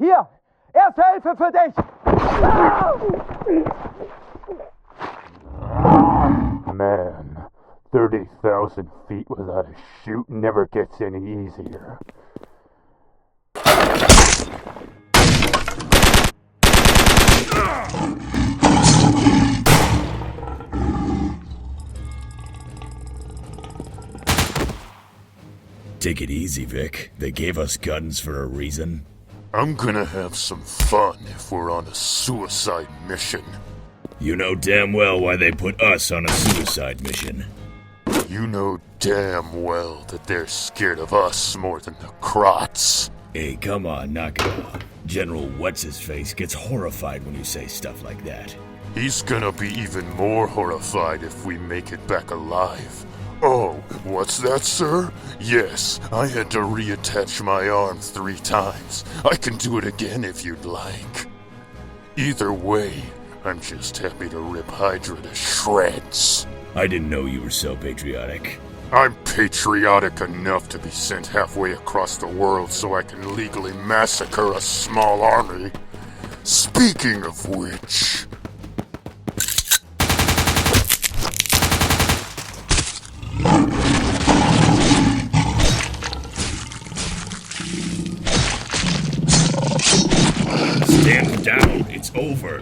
Hier! Erste Hilfe für dich! Man, 30,000 feet without a chute never gets any easier. Take it easy, Vic. They gave us guns for a reason. I'm gonna have some fun if we're on a suicide mission. You know damn well why they put us on a suicide mission. You know damn well that they're scared of us more than the Krots. Hey, come on, knock it off. General What's-His-Face gets horrified when you say stuff like that. He's gonna be even more horrified if we make it back alive. Oh, what's that, sir? Yes, I had to reattach my arm 3 times. I can do it again if you'd like. Either way, I'm just happy to rip Hydra to shreds. I didn't know you were so patriotic. I'm patriotic enough to be sent halfway across the world so I can legally massacre a small army. Speaking of which... Stand down, it's over.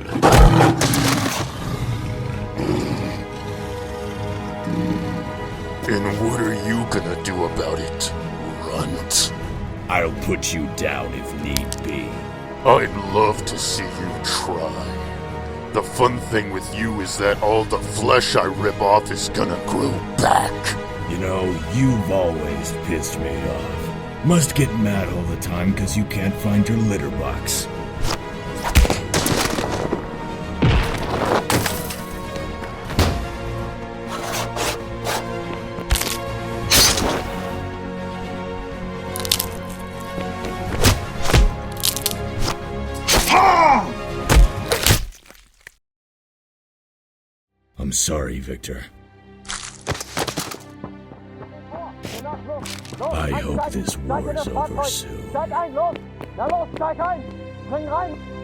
And what are you gonna do about it, runt? I'll put you down if need be. I'd love to see you try. The fun thing with you is that all the flesh I rip off is gonna grow back. You know, you've always pissed me off. Must get mad all the time because you can't find your litter box. I'm sorry, Victor. I hope this war's over soon. Steig ein, los! Na los, steig ein! Spring rein!